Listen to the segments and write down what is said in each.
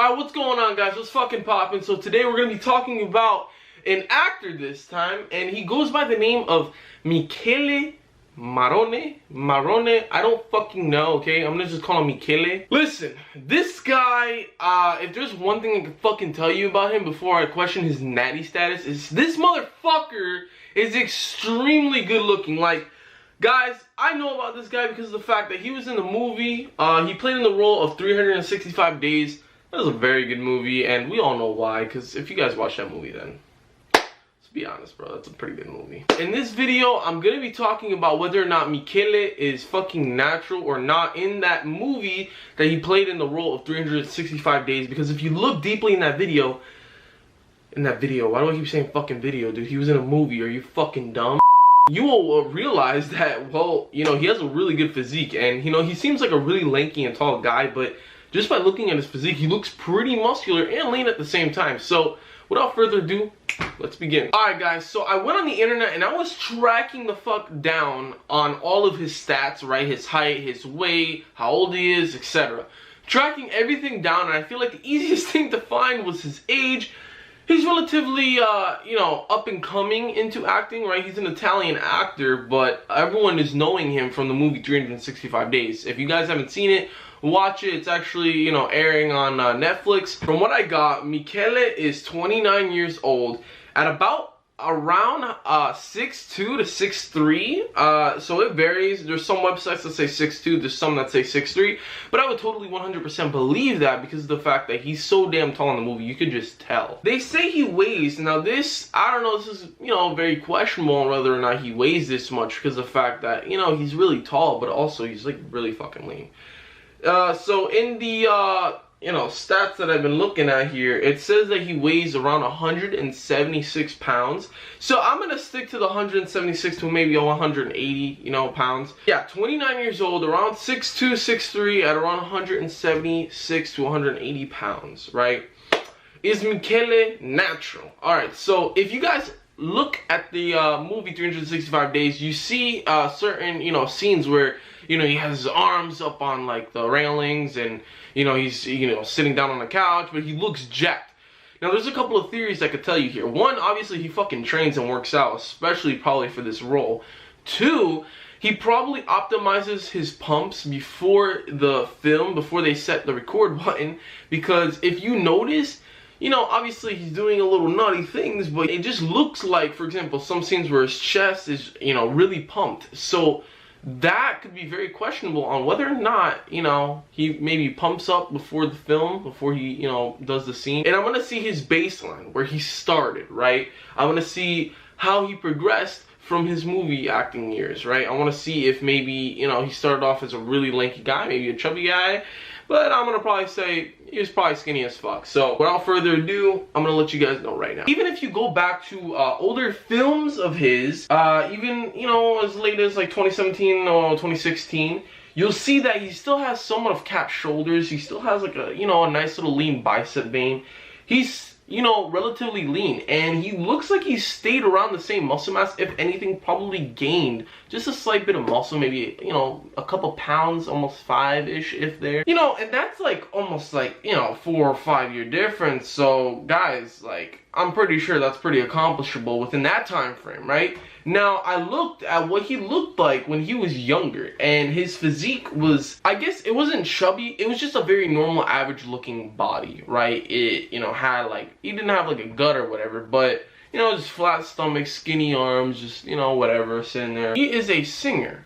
Alright, what's going on, guys? What's fucking poppin'? So today we're gonna be talking about an actor this time, and he goes by the name of Michele Morrone. I don't fucking know, okay? I'm gonna just call him Michele. Listen, this guy, if there's one thing I can fucking tell you about him before I question his natty status, is this motherfucker is extremely good looking. Like, guys, I know about this guy because of the fact that he was in the movie. He played in the role of 365 Days. That was a very good movie, and we all know why, because if you guys watch that movie, then let's be honest, bro, that's a pretty good movie. In this video, I'm gonna be talking about whether or not Michele is fucking natural or not in that movie that he played in the role of 365 Days, because if you look deeply in that video, why do I keep saying fucking video, dude? He was in a movie. Are you fucking dumb? You will realize that, well, you know, he has a really good physique, and, you know, he seems like a really lanky and tall guy, but just by looking at his physique, he looks pretty muscular and lean at the same time. So, without further ado, let's begin. Alright, guys, so I went on the internet and I was tracking the fuck down on all of his stats, right? His height, his weight, how old he is, etc. Tracking everything down, and I feel like the easiest thing to find was his age. He's relatively, you know, up and coming into acting, right? He's an Italian actor, but everyone is knowing him from the movie 365 Days. If you guys haven't seen it, watch it. It's actually, you know, airing on Netflix. From what I got, Michele is 29 years old at around 6'2 to 6'3. So it varies. There's some websites that say 6'2, there's some that say 6'3, but I would totally 100% believe that because of the fact that he's so damn tall in the movie. You could just tell. They say he weighs, now this, I don't know, this is, you know, very questionable on whether or not he weighs this much because of the fact that, you know, he's really tall, but also he's like really fucking lean. So in the, you know, stats that I've been looking at here, it says that he weighs around 176 pounds. So I'm going to stick to the 176 to maybe 180, you know, pounds. Yeah, 29 years old, around 6'2", 6'3", at around 176 to 180 pounds, right? Is Michele natural? Alright, so if you guys look at the movie 365 Days, you see certain, you know, scenes where, you know, he has his arms up on like the railings, and, you know, he's, you know, sitting down on the couch, but he looks jacked. Now, there's a couple of theories I could tell you here. One, obviously, he fucking trains and works out, especially probably for this role. Two, he probably optimizes his pumps before the film, before they set the record button, because if you notice, you know, obviously he's doing a little naughty things, but it just looks like, for example, some scenes where his chest is, you know, really pumped. So that could be very questionable on whether or not, you know, he maybe pumps up before the film, before he, you know, does the scene. And I'm going to see his baseline, where he started, right? I'm going to see how he progressed from his movie acting years, right? I want to see if maybe, you know, he started off as a really lanky guy, maybe a chubby guy, but I'm going to probably say he was probably skinny as fuck. So without further ado, I'm going to let you guys know right now. Even if you go back to older films of his, even, you know, as late as like 2017 or 2016, you'll see that he still has somewhat of capped shoulders. He still has like a, you know, a nice little lean bicep vein. He's, you know, relatively lean, and he looks like he's stayed around the same muscle mass. If anything, probably gained just a slight bit of muscle, maybe, you know, a couple pounds, almost 5-ish if there, you know, and that's like almost like, you know, 4 or 5 year difference. So guys, like, I'm pretty sure that's pretty accomplishable within that time frame, right? Now, I looked at what he looked like when he was younger, and his physique was, I guess it wasn't chubby, it was just a very normal, average looking body, right? It, you know, had like, he didn't have like a gut or whatever, but, you know, just flat stomach, skinny arms, just, you know, whatever, sitting there. He is a singer.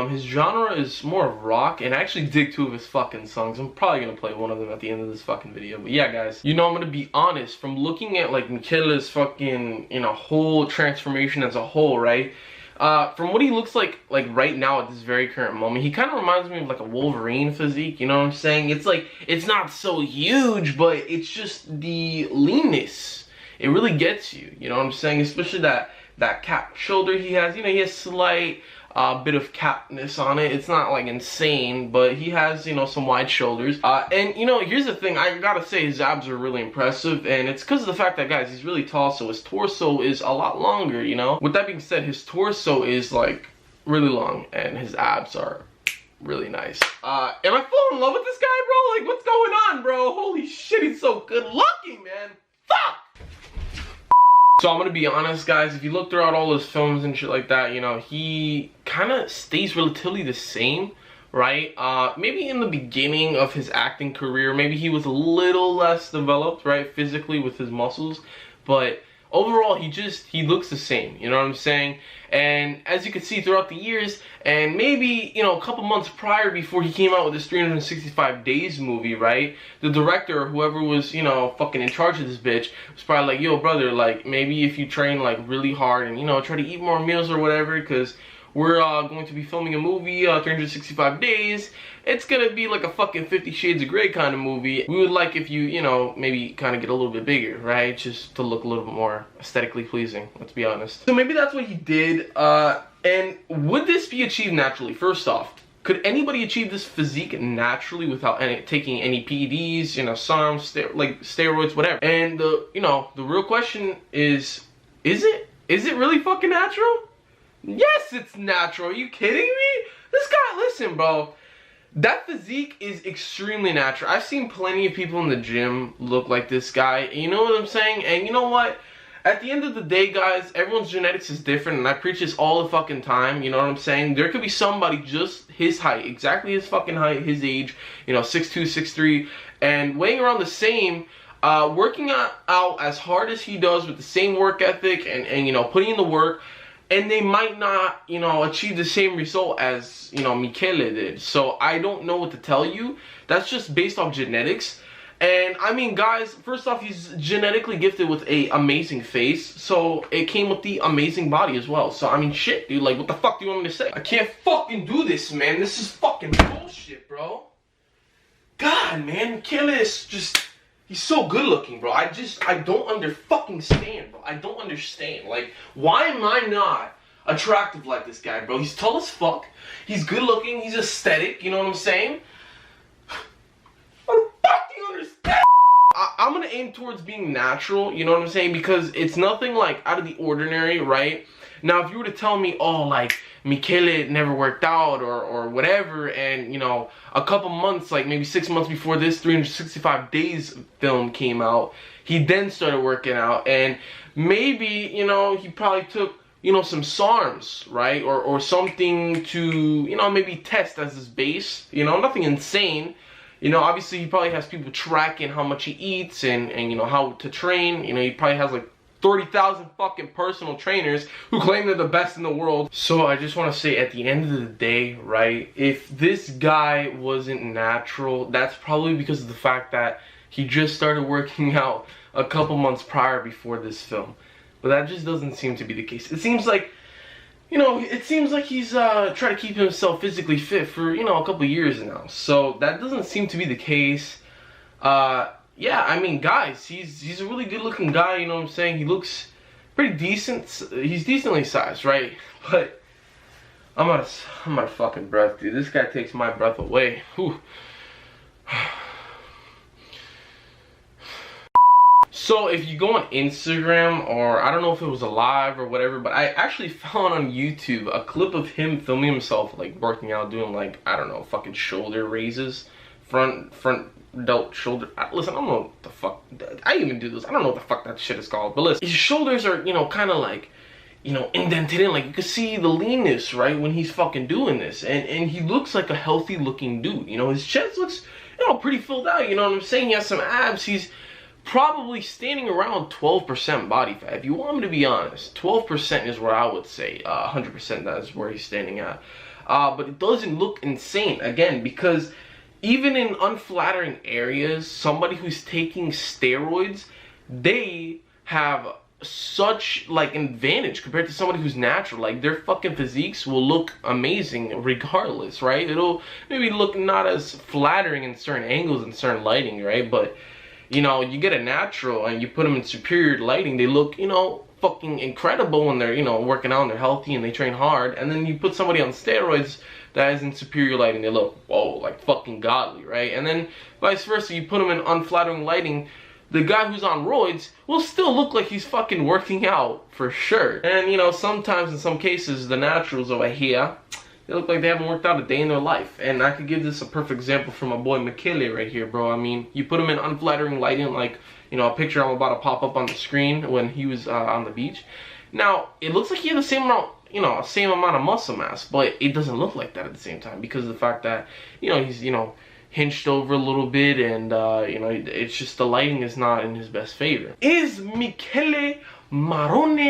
His genre is more of rock, and I actually dig 2 of his fucking songs. I'm probably gonna play one of them at the end of this fucking video. But yeah, guys, you know, I'm gonna be honest, from looking at like Michele's fucking, you know, whole transformation as a whole, right? From what he looks like right now at this very current moment, he kind of reminds me of like a Wolverine physique, you know what I'm saying? It's like, it's not so huge, but it's just the leanness. It really gets you, you know what I'm saying? Especially that capped shoulder he has. You know, he has slight bit of capness on it. It's not like insane, but he has, you know, some wide shoulders. And, you know, here's the thing, I gotta say his abs are really impressive, and it's because of the fact that, guys, he's really tall, so his torso is a lot longer, you know? With that being said, his torso is like really long, and his abs are really nice. Am I falling in love with this guy, bro? Like, what's going on, bro? Holy shit, he's so good looking, man. Fuck! So I'm gonna be honest, guys, if you look throughout all his films and shit like that, you know, he kind of stays relatively the same, right? Maybe in the beginning of his acting career, maybe he was a little less developed, right, physically with his muscles, but overall, he looks the same, you know what I'm saying? And as you can see throughout the years, and maybe, you know, a couple months prior before he came out with this 365 Days movie, right? The director, or whoever was, you know, fucking in charge of this bitch, was probably like, yo, brother, like, maybe if you train, like, really hard and, you know, try to eat more meals or whatever, because we're going to be filming a movie, 365 Days. It's gonna be like a fucking 50 Shades of Grey kind of movie. We would like if you know, maybe kind of get a little bit bigger, right? Just to look a little bit more aesthetically pleasing, let's be honest. So maybe that's what he did. And would this be achieved naturally? First off, could anybody achieve this physique naturally without taking any PEDs, you know, SARMs, like steroids, whatever? And you know, the real question is it? Is it really fucking natural? Yes, it's natural. Are you kidding me? This guy, listen, bro. That physique is extremely natural. I've seen plenty of people in the gym look like this guy. You know what I'm saying? And you know what? At the end of the day, guys, everyone's genetics is different. And I preach this all the fucking time. You know what I'm saying? There could be somebody just his height. Exactly his fucking height, his age. You know, 6'2", 6'3". And weighing around the same. Working out as hard as he does with the same work ethic. And you know, putting in the work. And they might not, you know, achieve the same result as, you know, Michele did. So I don't know what to tell you. That's just based off genetics. And I mean, guys, first off, he's genetically gifted with a amazing face. So it came with the amazing body as well. So I mean, shit, dude, like, what the fuck do you want me to say? I can't fucking do this, man. This is fucking bullshit, bro. God, man, Michele is just... He's so good looking, bro. I don't fucking stand, bro. I don't understand. Like, why am I not attractive like this guy, bro? He's tall as fuck. He's good looking. He's aesthetic. You know what I'm saying? What the fuck do you understand? I'm gonna aim towards being natural. You know what I'm saying? Because it's nothing like out of the ordinary, right? Now, if you were to tell me, oh, like, Michele never worked out or whatever, and, you know, a couple months, like maybe 6 months before this 365 Days film came out, he then started working out, and maybe, you know, he probably took, you know, some SARMs, right, or something to, you know, maybe test as his base, you know, nothing insane. You know, obviously he probably has people tracking how much he eats and you know, how to train. You know, he probably has like 30,000 fucking personal trainers who claim they're the best in the world. So I just want to say, at the end of the day, right, if this guy wasn't natural, that's probably because of the fact that he just started working out a couple months prior before this film. But that just doesn't seem to be the case. It seems like, you know, it seems like he's trying to keep himself physically fit for, you know, a couple years now. So that doesn't seem to be the case. Yeah, I mean, guys, he's a really good looking guy, you know what I'm saying? He looks pretty decent. He's decently sized, right? But I'm out of fucking breath, dude. This guy takes my breath away. Whew. So if you go on Instagram, or I don't know if it was a live or whatever, but I actually found on YouTube a clip of him filming himself, like, working out, doing, like, I don't know, fucking shoulder raises, front delt shoulder. Listen, I don't know what the fuck, I even do this. I don't know what the fuck that shit is called, but listen, his shoulders are, you know, kind of like, you know, indented in, like, you can see the leanness, right, when he's fucking doing this, and he looks like a healthy looking dude, you know, his chest looks, you know, pretty filled out, you know what I'm saying? He has some abs. He's probably standing around 12% body fat. If you want me to be honest, 12% is where I would say 100% that is where he's standing at. But it doesn't look insane, again, because even in unflattering areas, somebody who's taking steroids, they have such, like, advantage compared to somebody who's natural. Like, their fucking physiques will look amazing regardless, right? It'll maybe look not as flattering in certain angles and certain lighting, right? But, you know, you get a natural and you put them in superior lighting, they look, you know, fucking incredible when they're, you know, working out and they're healthy and they train hard. And then you put somebody on steroids that is in superior lighting, they look, whoa, like fucking godly, right? And then vice versa, you put them in unflattering lighting, the guy who's on roids will still look like he's fucking working out for sure. And, you know, sometimes in some cases, the naturals over here, they look like they haven't worked out a day in their life. And I could give this a perfect example from my boy Michele right here, bro. I mean, you put him in unflattering lighting, like, you know, a picture I'm about to pop up on the screen when he was on the beach. Now, it looks like he had the same amount, you know, same amount of muscle mass, but it doesn't look like that at the same time because of the fact that, you know, he's, you know, hinged over a little bit, and you know, it's just the lighting is not in his best favor. Is Michele Morrone,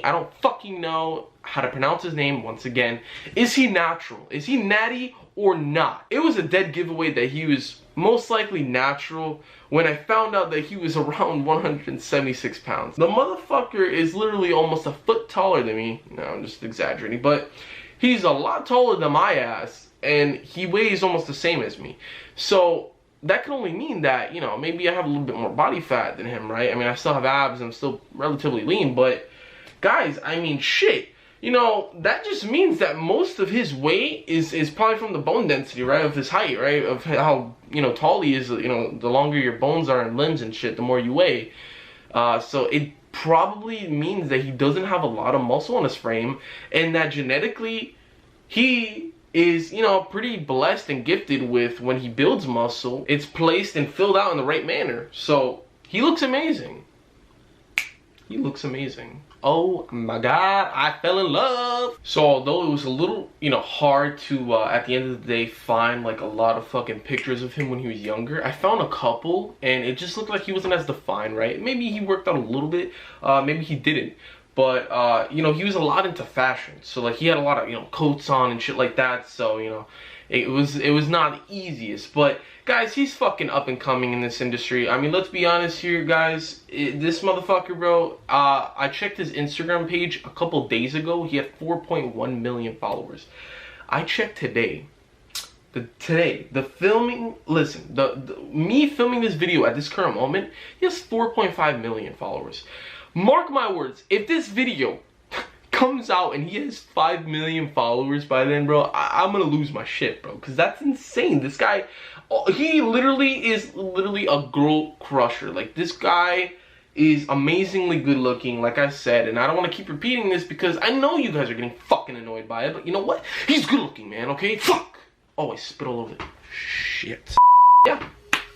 I don't fucking know how to pronounce his name once again. Is he natural? Is he natty or not? It was a dead giveaway that he was most likely natural when I found out that he was around 176 pounds. The motherfucker is literally almost a foot taller than me. No, I'm just exaggerating, but he's a lot taller than my ass, and he weighs almost the same as me. So that can only mean that, you know, maybe I have a little bit more body fat than him, right? I mean, I still have abs, I'm still relatively lean, but guys, I mean, shit. You know, that just means that most of his weight is probably from the bone density, right? Of his height, right? Of how, you know, tall he is. You know, the longer your bones are and limbs and shit, the more you weigh. So it probably means that he doesn't have a lot of muscle on his frame, and that genetically he is, you know, pretty blessed and gifted with, when he builds muscle, it's placed and filled out in the right manner. So he looks amazing. He looks amazing. Oh my god, I fell in love. So although it was a little, you know, hard to at the end of the day find like a lot of fucking pictures of him when he was younger, I found a couple and it just looked like he wasn't as defined, right? Maybe he worked out a little bit, maybe he didn't. But you know, he was a lot into fashion, so like he had a lot of, you know, coats on and shit like that. So, you know, it was not the easiest. But guys, he's fucking up and coming in this industry. I mean, let's be honest here, guys. This motherfucker, bro, I checked his Instagram page a couple days ago. He had 4.1 million followers. I checked today. The filming, listen, me filming this video at this current moment, he has 4.5 million followers. Mark my words, if this video comes out and he has 5 million followers by then, bro, I'm gonna lose my shit, bro, because that's insane. This guy, he literally is a girl crusher. Like, this guy is amazingly good looking, like I said, and I don't want to keep repeating this because I know you guys are getting fucking annoyed by it, but you know what? He's good looking, man, okay? Fuck! Oh, I spit all over the shit. Yeah,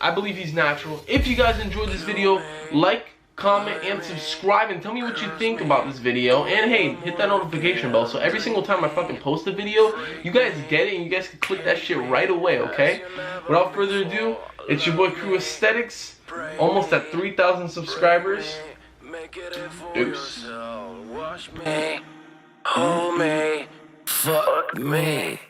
I believe he's natural. If you guys enjoyed this video, like, comment, and subscribe, and tell me what you think about this video. And hey, hit that notification bell so every single time I fucking post a video, you guys get it and you guys can click that shit right away, okay? Without further ado, it's your boy Crew Aesthetics, almost at 3,000 subscribers. Deuce. Hold me, fuck me.